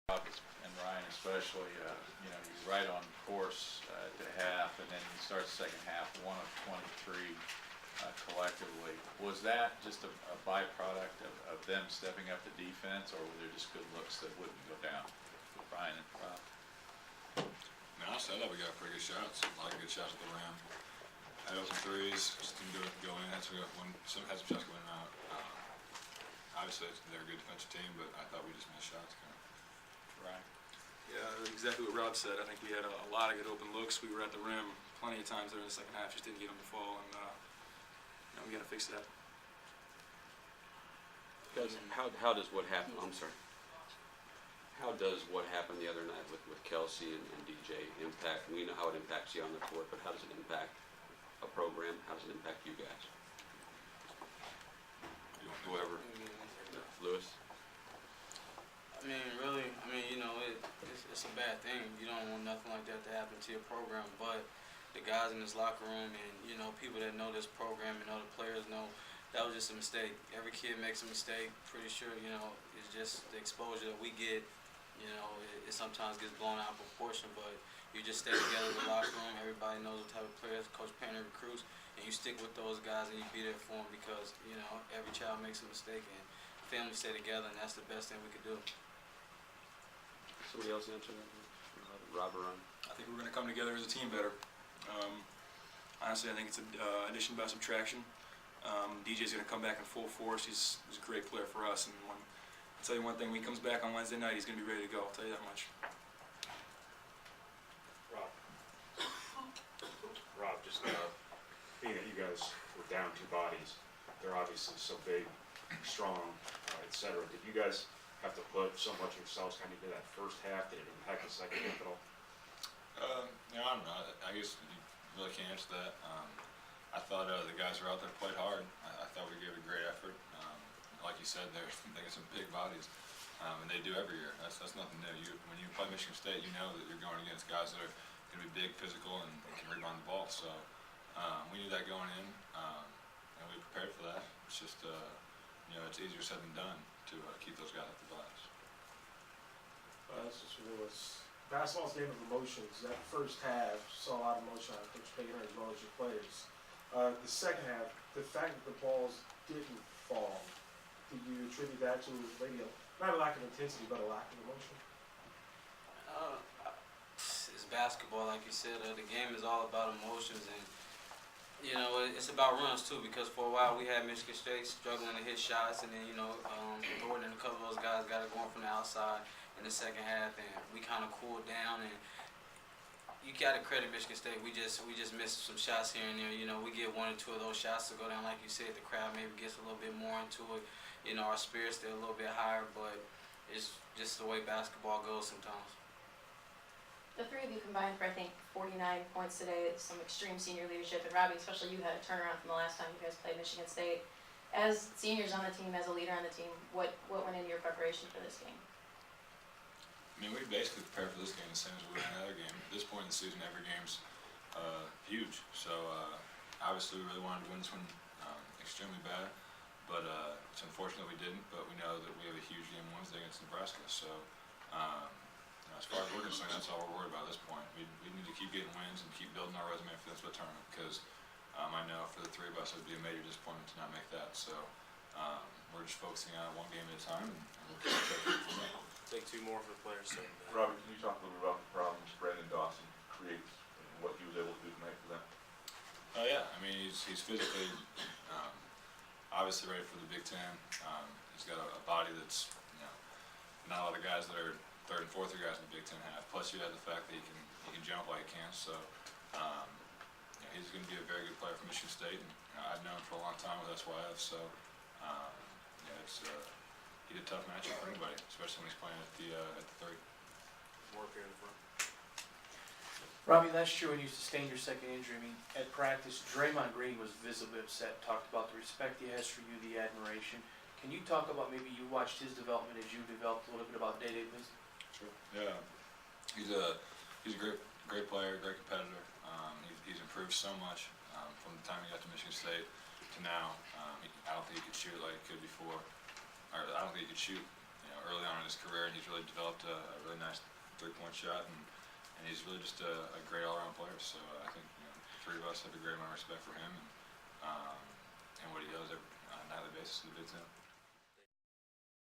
Rob and Ryan especially, he's right on course at the half, and then he starts the second half, 1 of 23 collectively. Was that just a byproduct of them stepping up the defense, or were there just good looks that wouldn't go down for Ryan and Rob? I mean, honestly, I thought we got pretty good shots, a lot of good shots at the rim. Had open threes, just didn't go in. Had some shots going out. Obviously, they're a good defensive team, but I thought we just missed shots. Right. Yeah, exactly what Rob said. I think we had a lot of good open looks. We were at the rim plenty of times there in the second half, just didn't get them to fall, and we got to fix that. How does what happened? I'm sorry. How does what happened the other night with Kelsey and DJ impact? We know how it impacts you on the court, but how does it impact a program? How does it impact you guys? Whoever. Lewis? It's a bad thing. You don't want nothing like that to happen to your program, but the guys in this locker room and, people that know this program and know the players know that was just a mistake. Every kid makes a mistake. Pretty sure, it's just the exposure that we get, it sometimes gets blown out of proportion, but you just stay together in the locker room. Everybody knows what type of players Coach Payne recruits, and you stick with those guys and you be there for them because, every child makes a mistake, and families stay together, and that's the best thing we could do. Somebody else answer that? Rob or Ron? I think we're going to come together as a team better. Honestly, I think it's an addition by subtraction. DJ's going to come back in full force. He's a great player for us, and I'll tell you one thing, when he comes back on Wednesday night, he's going to be ready to go. I'll tell you that much. Rob, just being that you guys were down two bodies, they're obviously so big, strong, etc. Did you guys have to put so much of yourselves kind of into that first half? Did it impact the second half at all? I don't know. I guess you really can't answer that. I thought the guys were out there played hard. I thought we gave a great effort. Like you said, they got some big bodies, and they do every year. That's nothing new. When you play Michigan State, you know that you're going against guys that are going to be big, physical, and can rebound the ball. So we knew that going in, and we prepared for that. It's just it's easier said than done to keep those guys off the glass. This is Lewis. Basketball's a game of emotions. That first half saw a lot of emotion out of Coach Payne as well as your players. The second half, the fact that the balls didn't fall, do you attribute that to maybe not a lack of intensity, but a lack of emotion? It's basketball, like you said. The game is all about emotions, and it's about runs too. Because for a while we had Michigan State struggling to hit shots, and then Jordan and a couple of those guys got it going from the outside in the second half, and we kind of cooled down. And you got to credit Michigan State. We just missed some shots here and there. We get 1 or 2 of those shots to go down, like you said. The crowd maybe gets a little bit more into it. Our spirits they're a little bit higher, but it's just the way basketball goes sometimes. The three of you combined for, I think, 49 points today. It's some extreme senior leadership. And Robbie, especially you had a turnaround from the last time you guys played Michigan State. As seniors on the team, as a leader on the team, what went into your preparation for this game? I mean, we basically prepared for this game the same as we would any other game. At this point in the season, every game's huge. So obviously, we really wanted to win this one extremely bad. But it's unfortunate we didn't. But we know that we have a huge game Wednesday against Nebraska. So as far as we're concerned, that's all we're worried about at this point. We need to keep getting wins and keep building our resume for this tournament. Because I know for the three of us, it would be a major disappointment to not make that. So we're just focusing on one game at a time, and we'll keep taking from there. Take 2 more for the players. So. Robert, can you talk a little bit about the problems Brandon Dawson creates and what he was able to do tonight for them? Oh yeah, I mean he's physically obviously ready for the Big Ten. He's got a body that's not a lot of guys that are 3rd and 4th year guys in the Big Ten have. Plus you have the fact that he can jump like he can. So he's going to be a very good player for Michigan State, and I've known him for a long time with SYF. So he's a tough matchup for anybody, especially when he's playing at the 3. More up here in the front. Robbie, last year when you sustained your second injury, at practice, Draymond Green was visibly upset, talked about the respect he has for you, the admiration. Can you talk about maybe you watched his development as you developed a little bit about day-to-day business? Sure. Yeah. He's a great player, great competitor. He's improved so much from the time he got to Michigan State to now. I don't think he could shoot like he could before. Or I don't think he could shoot early on in his career, and he's really developed a really nice three-point shot, and he's really just a great all-around player. So I think the three of us have a great amount of respect for him and what he does on a nightly basis in the Big Ten.